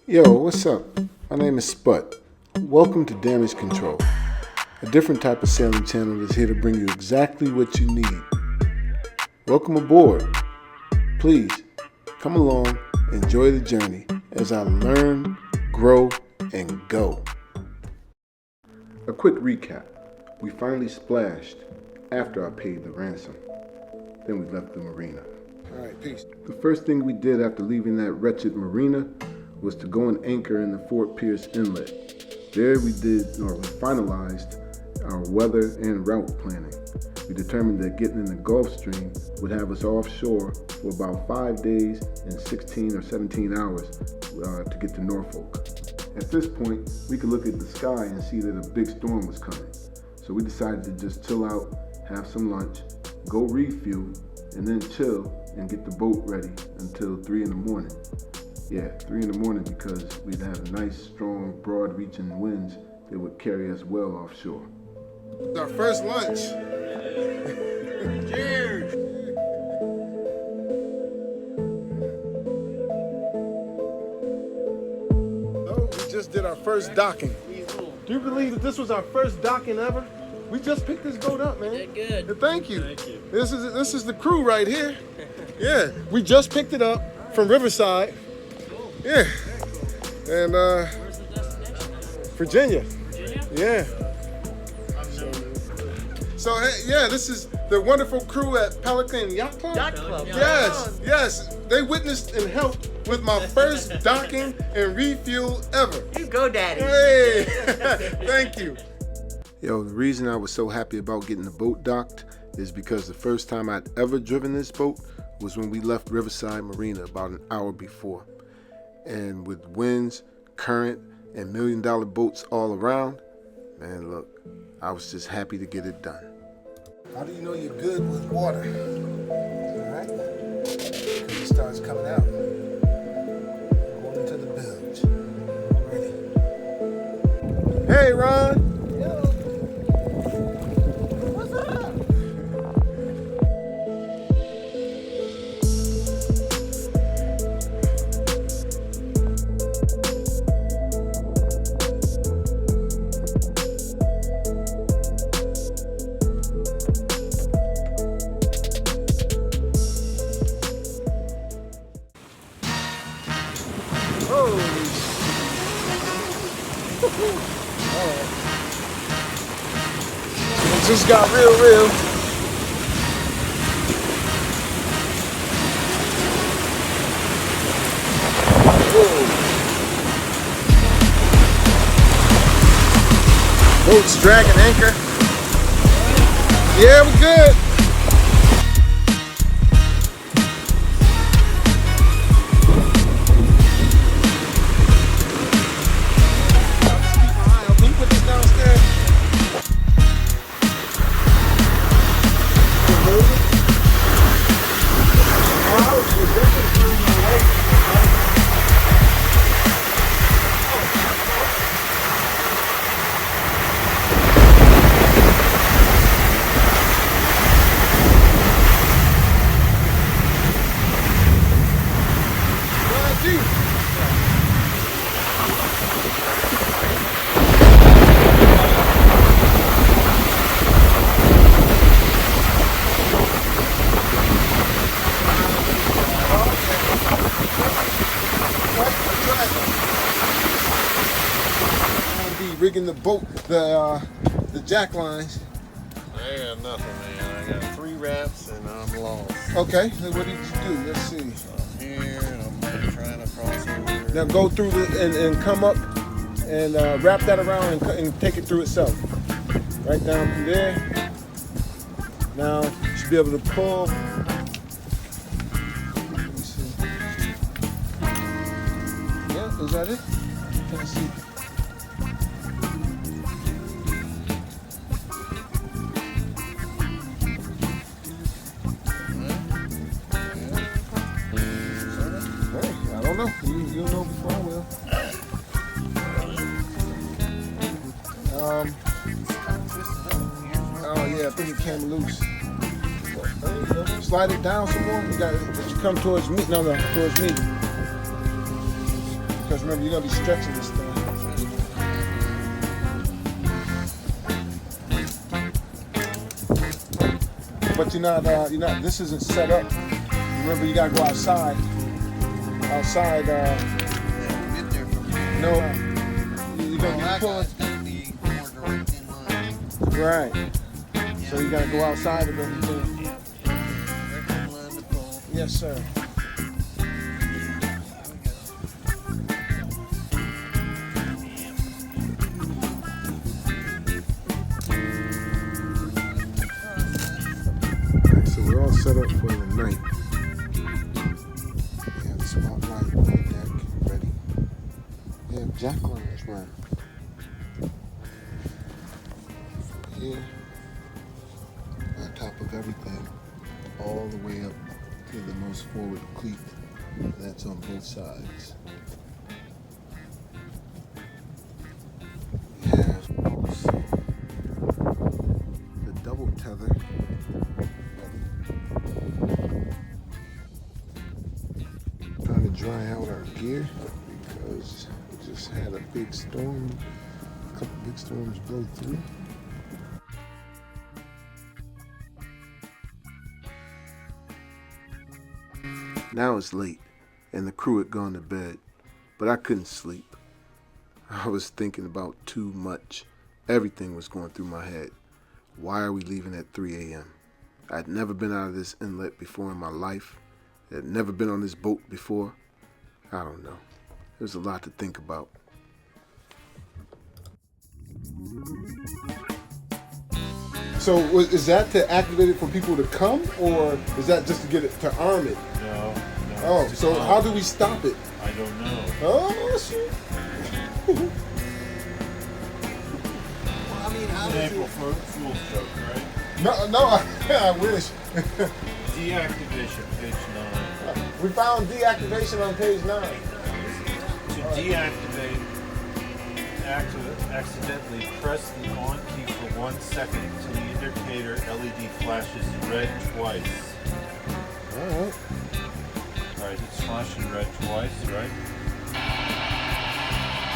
Yo, what's up? My name is Sput. Welcome to Damage Control, a different type of sailing channel that's here to bring you exactly what you need. Welcome aboard. Please, come along, enjoy the journey as I learn, grow, and go. A quick recap. We finally splashed after I paid the ransom. Then we left the marina. All right, peace. The first thing we did after leaving that wretched marina was to go and anchor in the Fort Pierce Inlet. There we finalized our weather and route planning. We determined that getting in the Gulf Stream would have us offshore for about 5 days and 16 or 17 hours to get to Norfolk. At this point, we could look at the sky and see that a big storm was coming. So we decided to just chill out, have some lunch, go refuel, and then chill and get the boat ready until 3 in the morning. Yeah, 3 in the morning because we'd have nice, strong, broad-reaching winds that would carry us well offshore. It's our first lunch. Cheers. So we just did our first docking. Do you believe that this was our first docking ever? We just picked this boat up, man. Did good. And thank you. Thank you. This is the crew right here. Yeah, we just picked it up from Riverside. Cool. Yeah. And Where's the destination? Virginia. Virginia? Yeah. So hey, yeah, this is the wonderful crew at Pelican Yacht Club. Yacht Club. Yes, yes. They witnessed and helped with my first docking and refuel ever. You go, Daddy. Hey, thank you. Yo, the reason I was so happy about getting the boat docked is because the first time I'd ever driven this boat was when we left Riverside Marina about an hour before. And with winds, current, and $1 million boats all around, man, look, I was just happy to get it done. How do you know you're good with water? All right? Because it starts coming out. Going into the bilge. Ready? Hey, Ron. It just got real. Boat's dragging anchor. Yeah, we're good. Rigging the boat, the jack lines. I got nothing, man. I got 3 wraps and I'm lost. Okay, what did you do? Let's see. I'm here and I'm trying to cross over. Now go through and come up and wrap that around and take it through itself. Right down through there. Now you should be able to pull. Let me see. Yeah, is that it? Can I see? I don't know. You'll know before I will. Oh yeah, I think it came loose. Slide it down some more. You come towards me. No, towards me. Because remember, you're gonna be stretching this thing. But you're not. This isn't set up. Remember, you gotta go outside. Outside. No. You're gonna be pulling. Right. So you gotta go outside and then you can. Yes, sir. So we're all set up for the night. We have the spotlight on the deck ready. We have jack lines running. From here, on top of everything, all the way up to the most forward cleat. That's on both sides. We have also the double tether. Trying to dry out our gear because we just had a big storm, a couple big storms blow through. Now it's late, and the crew had gone to bed, but I couldn't sleep. I was thinking about too much. Everything was going through my head. Why are we leaving at 3 a.m.? I'd never been out of this inlet before in my life. I'd never been on this boat before. I don't know. There's a lot to think about. So is that to activate it for people to come, or is that just to get it to arm it? No. Oh, so how do we stop it? I don't know. Oh, shit. I mean, how It's an does April it? Fool's joke, right? No, I wish. Deactivation, page 9. We found deactivation on page 9. To deactivate, accidentally press the on key for 1 second until the indicator LED flashes red twice. Alright. Alright, it's flashing red twice, right?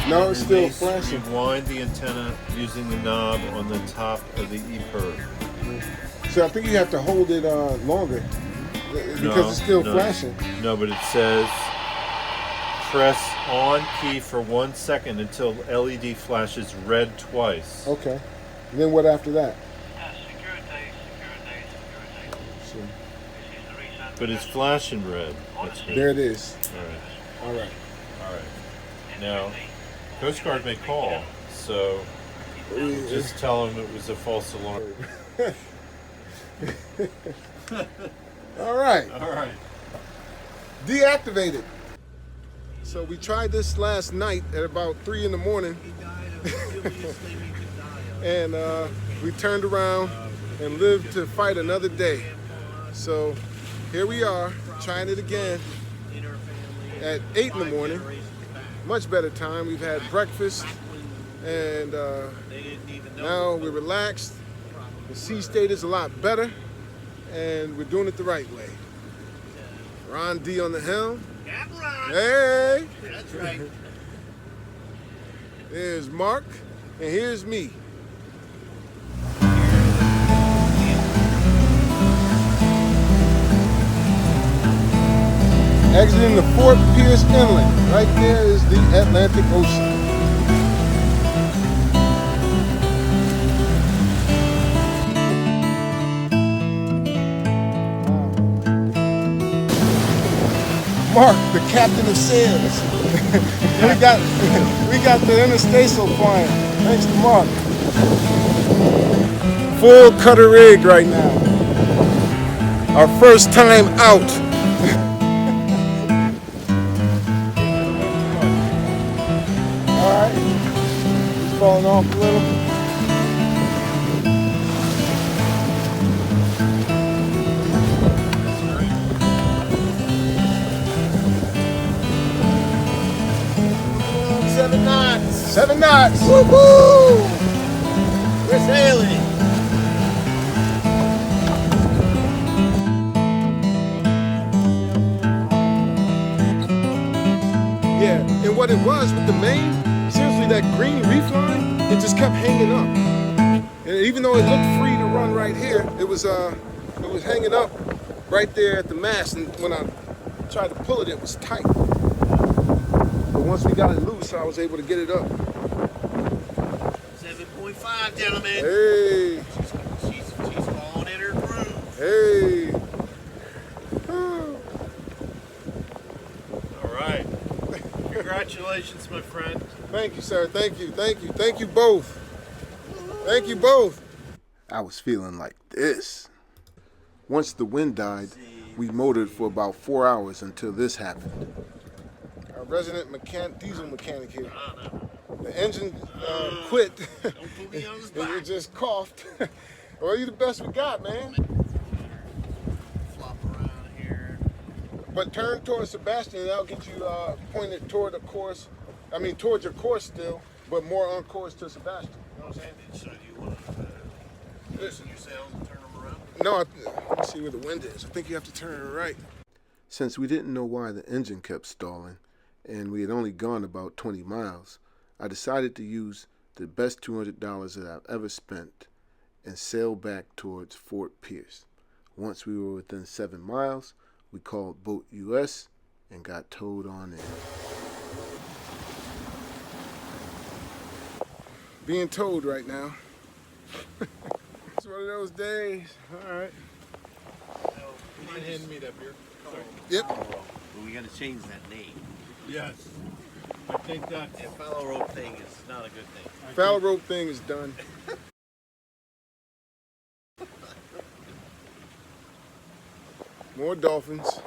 No, it's still Release, flashing. Rewind the antenna using the knob on the top of the E-perb. So I think you have to hold it longer because it's still flashing. No, but it says press on key for 1 second until LED flashes red twice. Okay. And then what after that? So, But it's flashing red. That's good. there it is. All right. All right. All right. Now, Coast Guard may call, so just tell them it was a false alarm. All right. All right. Deactivated. So we tried this last night at about 3 in the morning. And we turned around and lived to fight another day. So here we are, trying it again at 8 in the morning. Much better time. We've had breakfast, and now we're relaxed. The sea state is a lot better, and we're doing it the right way. Ron D on the helm. Hey! That's right. There's Mark, and here's me. Exiting the Fort Pierce Inlet. Right there is the Atlantic Ocean. Mark, the captain of sails. we got the interstacial flying. Thanks to Mark. Full cutter rig right now. Our first time out. Alright. It's falling off a little. Seven knots. 7 knots. Woohoo! We're sailing. Yeah, and And what it was with the main, seriously, that green reef line, it just kept hanging up. And even though it looked free to run right here, it was hanging up right there at the mast. And when I tried to pull it, it was tight. But once we got it loose, I was able to get it up. 7.5, gentlemen. Hey, She's falling in her groove. hey. All right. Congratulations, my friend. Thank you, sir. Thank you. Thank you. Thank you both. Thank you both. I was feeling like this. Once the wind died, we motored for about 4 hours until this happened. Our resident diesel mechanic here. The engine quit. Don't put me on the spot. It just coughed. Well, you're the best we got, man. Flop around here. But turn towards Sebastian, and that'll get you pointed toward the course. I mean, towards your course still, but more on course to Sebastian. You know what I'm saying? So do you want to loosen your sails and turn them around? No, let's see where the wind is. I think you have to turn it right. Since we didn't know why the engine kept stalling, and we had only gone about 20 miles, I decided to use the best $200 that I've ever spent and sail back towards Fort Pierce. Once we were within 7 miles, we called Boat US and got towed on in. Being towed right now. It's one of those days. All right. You mind handing me that beer? Yep. But we got to change that name. Yes. I think that. That fellow rope thing is not a good thing. Foul rope thing is done. More dolphins.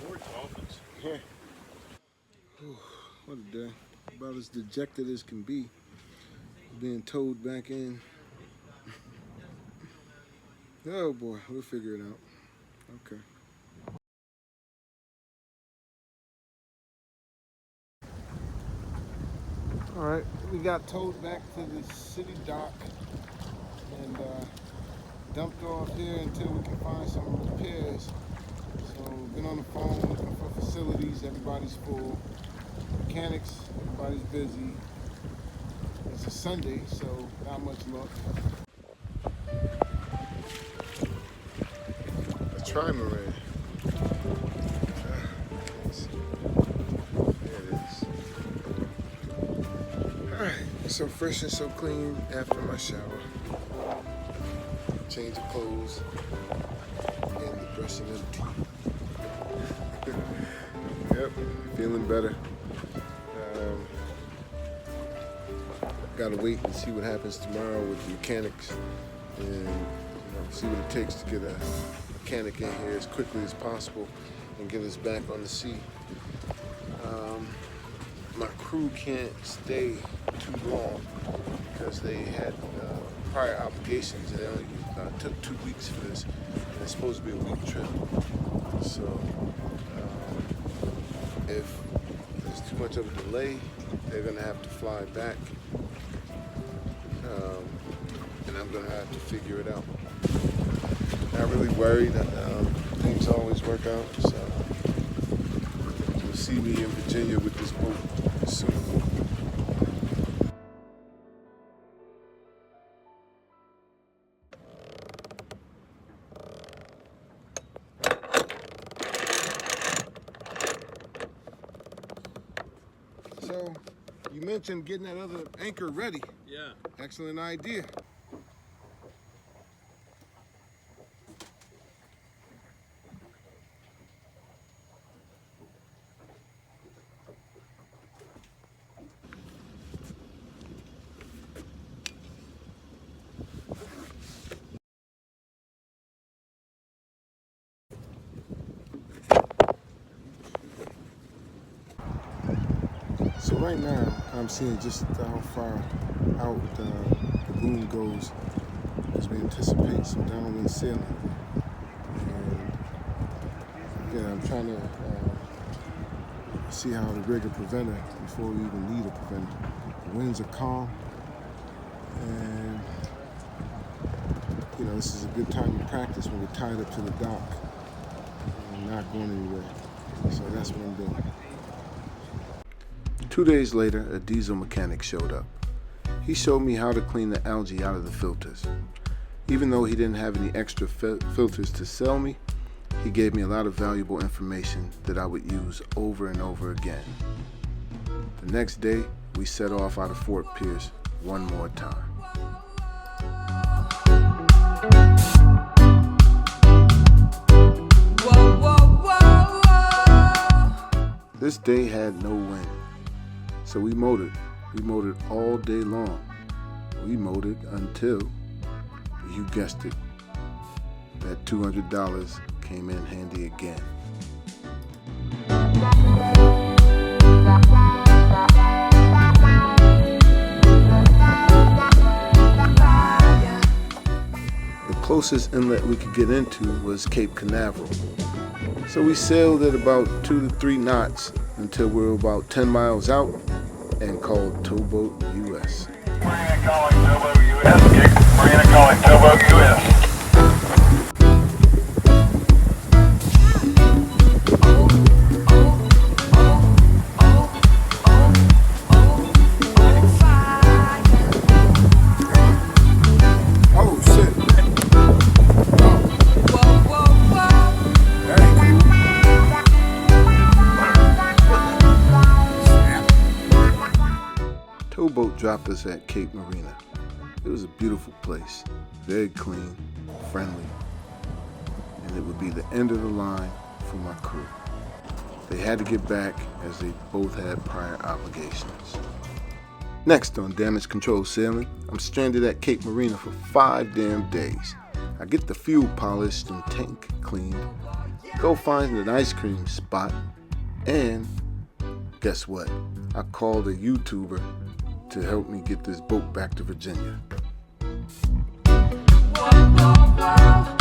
More dolphins. Yeah. Whew, what a day. About as dejected as can be. Being towed back in. Oh boy, we'll figure it out. Okay. All right, we got towed back to the city dock and dumped off here until we can find some repairs. So we've been on the phone looking for facilities. Everybody's full. Mechanics, everybody's busy. It's a Sunday, so not much luck. A trimaran. There it is. Alright, so fresh and so clean after my shower. Change of clothes and the brushing of the teeth. Yep, feeling better. Gotta wait and see what happens tomorrow with the mechanics and see what it takes to get a mechanic in here as quickly as possible and get us back on the sea. My crew can't stay too long because they had prior obligations and they only took 2 weeks for this, and it's supposed to be a week trip. So if there's too much of a delay, they're gonna have to fly back. And I'm gonna have to figure it out. Not really worried. Things always work out. So you'll see me in Virginia with this boat soon. So you mentioned getting that other anchor ready. Yeah. Excellent idea. So right now, I'm seeing just how far out the boom goes as we anticipate some downwind sailing. And yeah, I'm trying to see how to rig a preventer before we even need a preventer. The winds are calm, and this is a good time to practice when we're tied up to the dock and not going anywhere. So that's what I'm doing. 2 days later, a diesel mechanic showed up. He showed me how to clean the algae out of the filters. Even though he didn't have any extra filters to sell me, he gave me a lot of valuable information that I would use over and over again. The next day, we set off out of Fort Pierce one more time. This day had no wind, so we motored. We motored all day long. We motored until, you guessed it, that $200 came in handy again. The closest inlet we could get into was Cape Canaveral. So we sailed at about 2 to 3 knots until we were about 10 miles out and called Towboat US. Marina calling Towboat US. Marina calling Towboat US. Oh shit. Towboat dropped us at Cape Marina. It was a beautiful place, very clean, friendly, and it would be the end of the line for my crew. They had to get back as they both had prior obligations. Next on Damage Control Sailing, I'm stranded at Cape Marina for 5 damn days. I get the fuel polished and tank cleaned, go find an ice cream spot, and guess what? I called a YouTuber to help me get this boat back to Virginia. Whoa, whoa, whoa.